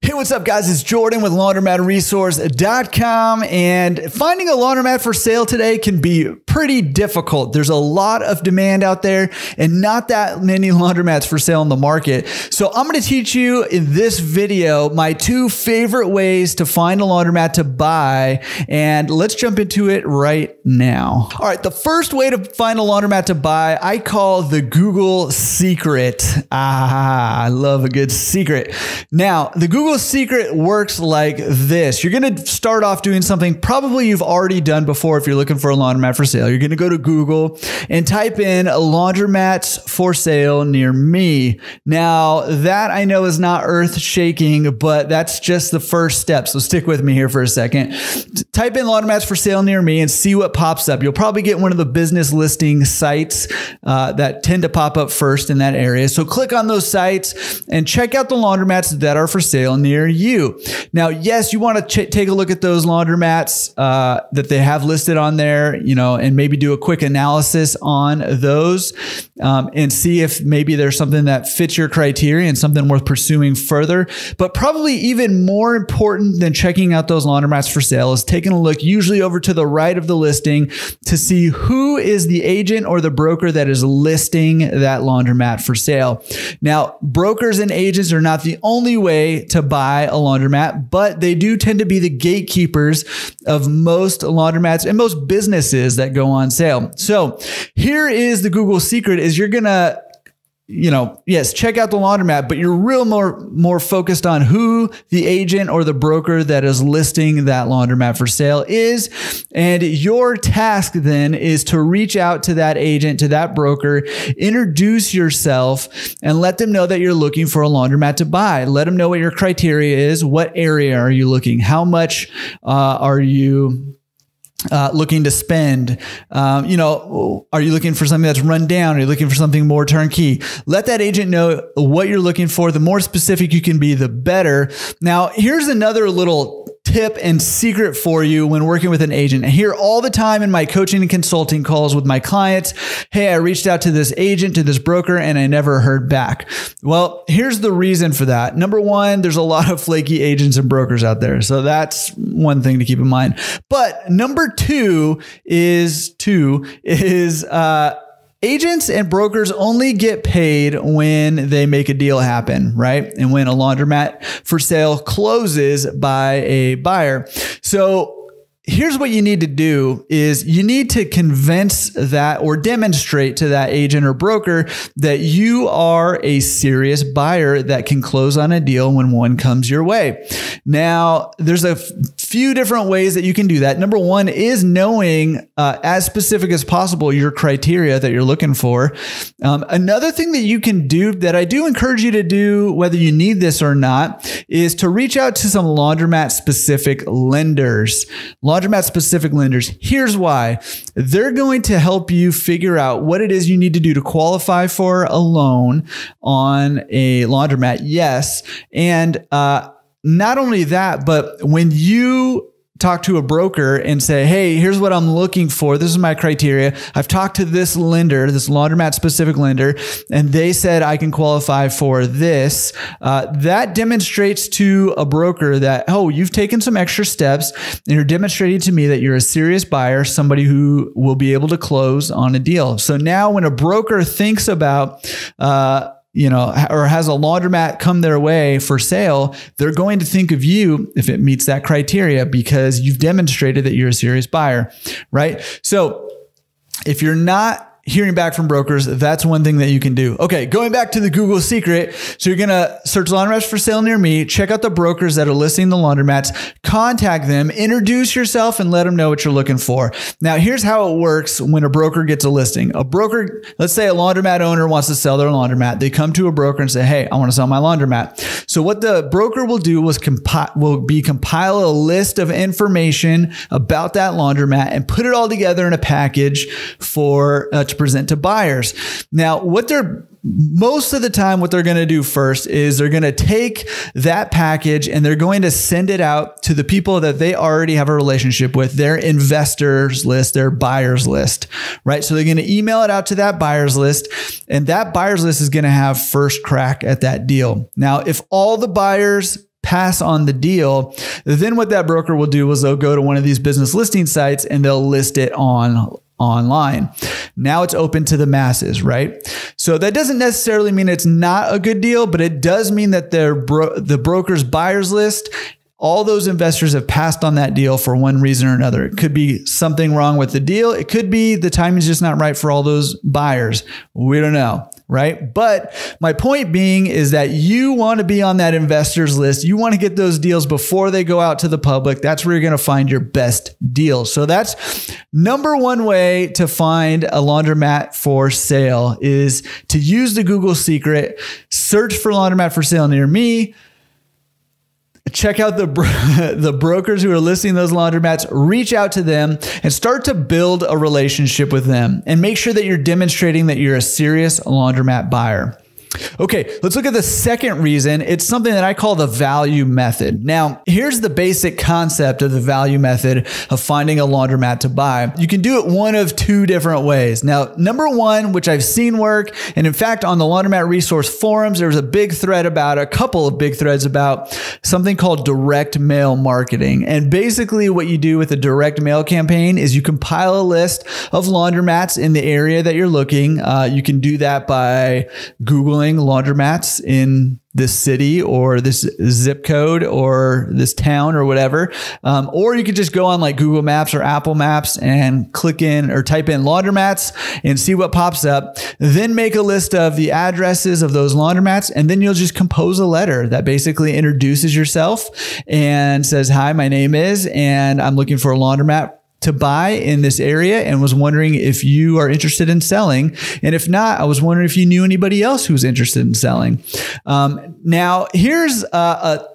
Hey, what's up, guys? It's Jordan with laundromatresource.com, and finding a laundromat for sale today can be pretty difficult. There's a lot of demand out there and not that many laundromats for sale in the market. So I'm going to teach you in this video my two favorite ways to find a laundromat to buy, and let's jump into it right now. All right, the first way to find a laundromat to buy, I call the Google secret. I love a good secret. Now, the Google secret works like this. You're going to start off doing something probably you've already done before if you're looking for a laundromat for sale. You're going to go to Google and type in laundromats for sale near me. Now, that I know is not earth shaking, but that's just the first step. So stick with me here for a second. Type in laundromats for sale near me and see what pops up. You'll probably get one of the business listing sites that tend to pop up first in that area. So click on those sites and check out the laundromats that are for sale near you. Now, yes, you want to take a look at those laundromats that they have listed on there, and maybe do a quick analysis on those and see if maybe there's something that fits your criteria and something worth pursuing further. But probably even more important than checking out those laundromats for sale is taking a look usually over to the right of the listing to see who is the agent or the broker that is listing that laundromat for sale. Now, brokers and agents are not the only way to buy a laundromat, but they do tend to be the gatekeepers of most laundromats and most businesses that go on sale. So here is the Google secret: is you're gonna, yes, check out the laundromat, but you're real more focused on who the agent or the broker that is listing that laundromat for sale is. And your task then is to reach out to that agent, to that broker, introduce yourself, and let them know that you're looking for a laundromat to buy. Let them know what your criteria is. What area are you looking? How much are you looking to spend? Are you looking for something that's run down? Are you looking for something more turnkey? Let that agent know what you're looking for. The more specific you can be, the better. Now, here's another little tip and secret for you when working with an agent. I hear all the time in my coaching and consulting calls with my clients, hey, I reached out to this agent, to this broker, and I never heard back. Well, here's the reason for that. Number one, there's a lot of flaky agents and brokers out there. So that's one thing to keep in mind. But number two is agents and brokers only get paid when they make a deal happen, right? And when a laundromat for sale closes by a buyer. So here's what you need to do is you need to convince that or demonstrate to that agent or broker that you are a serious buyer that can close on a deal when one comes your way. Now, there's a few different ways that you can do that. Number one is knowing as specific as possible your criteria that you're looking for. Another thing that you can do that I do encourage you to do, whether you need this or not, is to reach out to some laundromat specific lenders. Laundromat specific lenders. Here's why. They're going to help you figure out what it is you need to do to qualify for a loan on a laundromat. Yes. And not only that, but when you talk to a broker and say, hey, here's what I'm looking for. This is my criteria. I've talked to this lender, this laundromat specific lender, and they said I can qualify for this. That demonstrates to a broker that, oh, you've taken some extra steps and you're demonstrating to me that you're a serious buyer, somebody who will be able to close on a deal. So now when a broker thinks about, or has a laundromat come their way for sale, they're going to think of you if it meets that criteria because you've demonstrated that you're a serious buyer, right? So if you're not hearing back from brokers, that's one thing that you can do. Okay, going back to the Google secret. So you're going to search laundromats for sale near me, check out the brokers that are listing the laundromats, contact them, introduce yourself, and let them know what you're looking for. Now, here's how it works when a broker gets a listing. A broker, let's say a laundromat owner wants to sell their laundromat. They come to a broker and say, hey, I want to sell my laundromat. So what the broker will do is compile a list of information about that laundromat and put it all together in a package for to present to buyers. Now, most of the time, what they're going to do first is they're going to take that package and they're going to send it out to the people that they already have a relationship with, their investors list, their buyers list, right? So they're going to email it out to that buyers list, and that buyers list is going to have first crack at that deal. Now, if all the buyers pass on the deal, then what that broker will do is they'll go to one of these business listing sites and they'll list it online. Now it's open to the masses, right? So that doesn't necessarily mean it's not a good deal, but it does mean that the broker's buyers list, all those investors have passed on that deal for one reason or another. It could be something wrong with the deal. It could be the timing's just not right for all those buyers. We don't know, right? But my point being is that you want to be on that investors list. You want to get those deals before they go out to the public. That's where you're going to find your best deals. So that's number one way to find a laundromat for sale is to use the Google secret, search for laundromat for sale near me. Check out the brokers who are listing those laundromats, reach out to them and start to build a relationship with them and make sure that you're demonstrating that you're a serious laundromat buyer. Okay, let's look at the second reason. It's something that I call the value method. Now, here's the basic concept of the value method of finding a laundromat to buy. You can do it one of two different ways. Now, number one, which I've seen work, and in fact, on the Laundromat Resource forums, there's a couple of big threads about something called direct mail marketing. And basically what you do with a direct mail campaign is you compile a list of laundromats in the area that you're looking. You can do that by Googling laundromats in this city or this zip code or this town or whatever. Or you could just go on like Google Maps or Apple Maps and click in or type in laundromats and see what pops up. Then make a list of the addresses of those laundromats. And then you'll just compose a letter that basically introduces yourself and says, hi, my name is, and I'm looking for a laundromat to buy in this area and was wondering if you are interested in selling. And if not, I was wondering if you knew anybody else who's interested in selling. Now, here's a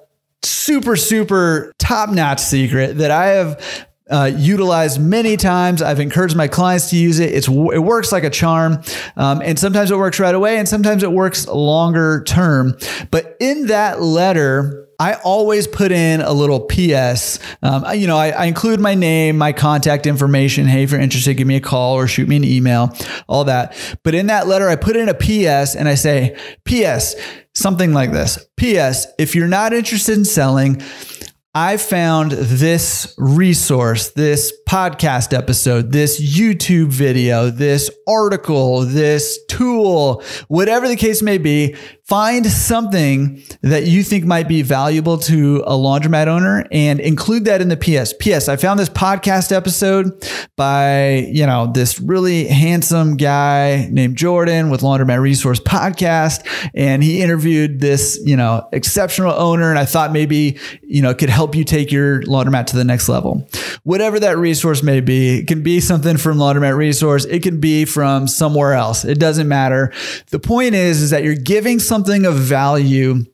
super top-notch secret that I have utilized many times. I've encouraged my clients to use it. It works like a charm. And sometimes it works right away and sometimes it works longer term. But in that letter, I always put in a little PS. I include my name, my contact information. Hey, if you're interested, give me a call or shoot me an email, all that. But in that letter, I put in a PS and I say, PS, something like this. PS, if you're not interested in selling, I found this resource, this podcast episode, this YouTube video, this article, this tool, whatever the case may be. Find something that you think might be valuable to a laundromat owner and include that in the PS. PS, I found this podcast episode by, this really handsome guy named Jordan with Laundromat Resource podcast. And he interviewed this, exceptional owner. And I thought maybe, it could help you take your laundromat to the next level. Whatever that resource may be, it can be something from Laundromat Resource. It can be from somewhere else. It doesn't matter. The point is that you're giving something of value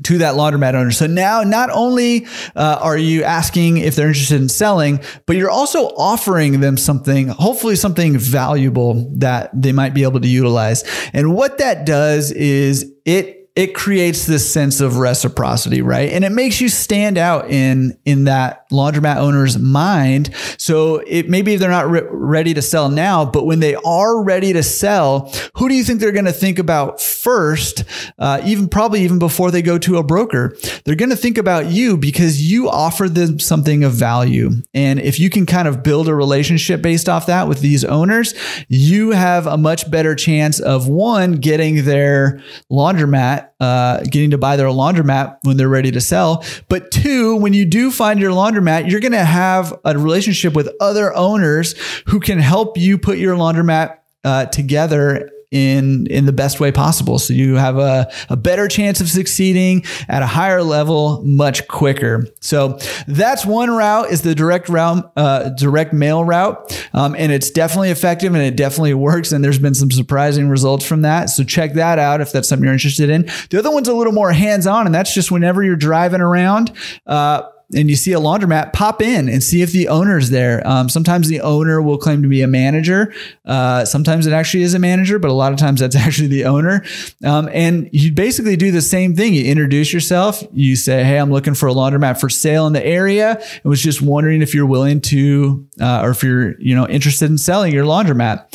to that laundromat owner. So now not only are you asking if they're interested in selling, but you're also offering them something, hopefully something valuable that they might be able to utilize. And what that does is it creates this sense of reciprocity, right? And it makes you stand out in that laundromat owner's mind. So maybe if they're not ready to sell now, but when they are ready to sell, who do you think they're going to think about first? Probably even before they go to a broker, they're going to think about you because you offer them something of value. And if you can kind of build a relationship based off that with these owners, you have a much better chance of getting their laundromat, getting to buy their laundromat when they're ready to sell. But two, when you do find your laundromat, you're going to have a relationship with other owners who can help you put your laundromat together in the best way possible. So you have a better chance of succeeding at a higher level much quicker. So that's one route, is the direct mail route. And it's definitely effective and it definitely works. And there's been some surprising results from that. So check that out if that's something you're interested in. The other one's a little more hands-on, and that's just whenever you're driving around, and you see a laundromat, pop in and see if the owner's there. Sometimes the owner will claim to be a manager. Sometimes it actually is a manager, but a lot of times that's actually the owner. And you basically do the same thing. You introduce yourself. You say, hey, I'm looking for a laundromat for sale in the area. I was just wondering if you're willing to, or if you're, interested in selling your laundromat.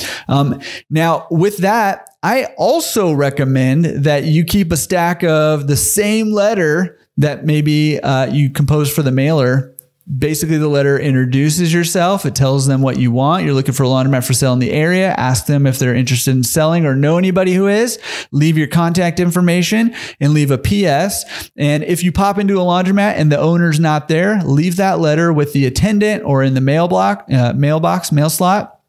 Now with that, I also recommend that you keep a stack of the same letter that maybe you composed for the mailer. Basically, the letter introduces yourself. It tells them what you want. You're looking for a laundromat for sale in the area. Ask them if they're interested in selling or know anybody who is. Leave your contact information and leave a PS. And if you pop into a laundromat and the owner's not there, leave that letter with the attendant or in the mail slot.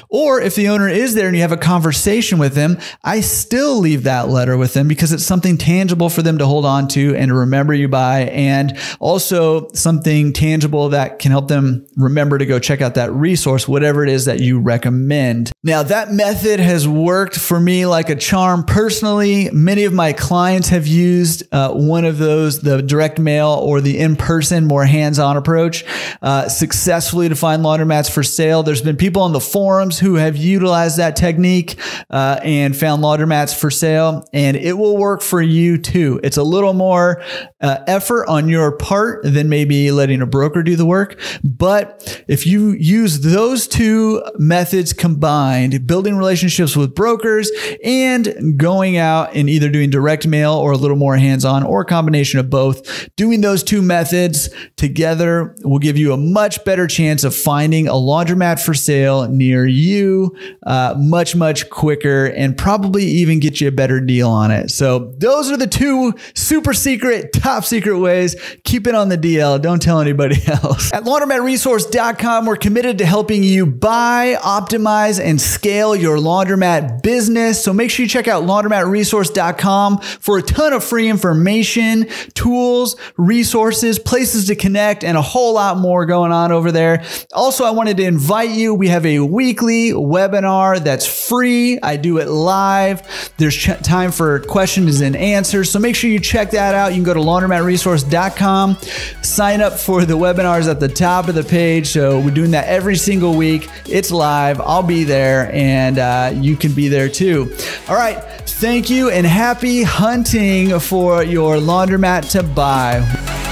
Or if the owner is there and you have a conversation with them, I still leave that letter with them because it's something tangible for them to hold on to and to remember you by, and also something tangible that can help them remember to go check out that resource, whatever it is that you recommend. Now, that method has worked for me like a charm personally. Many of my clients have used one of those, the direct mail or the in-person, more hands-on approach, successfully to find laundromats for sale. There's been people on the forums who have utilized that technique and found laundromats for sale, and it will work for you too. It's a little more effort on your part than maybe letting a broker do the work. But if you use those two methods combined, building relationships with brokers and going out and either doing direct mail or a little more hands-on or a combination of both, doing those two methods together will give you a much better chance of finding a laundromat for sale near you much quicker, and probably even get you a better deal on it. So those are the two super secret, top secret ways. Keep it on the DL. Don't tell anybody else. At laundromatresource.com, we're committed to helping you buy, optimize, and scale your laundromat business. So make sure you check out laundromatresource.com for a ton of free information, tools, resources, places to connect, and a whole lot more going on over there. Also, I wanted to invite you. We have a weekly webinar that's free. I do it live. There's time for questions and answers. So make sure you check that out. You can go to laundromatresource.com, sign up for the webinars at the top of the page. So we're doing that every single week. It's live. I'll be there, and you can be there too. All right. Thank you, and happy hunting for your laundromat to buy.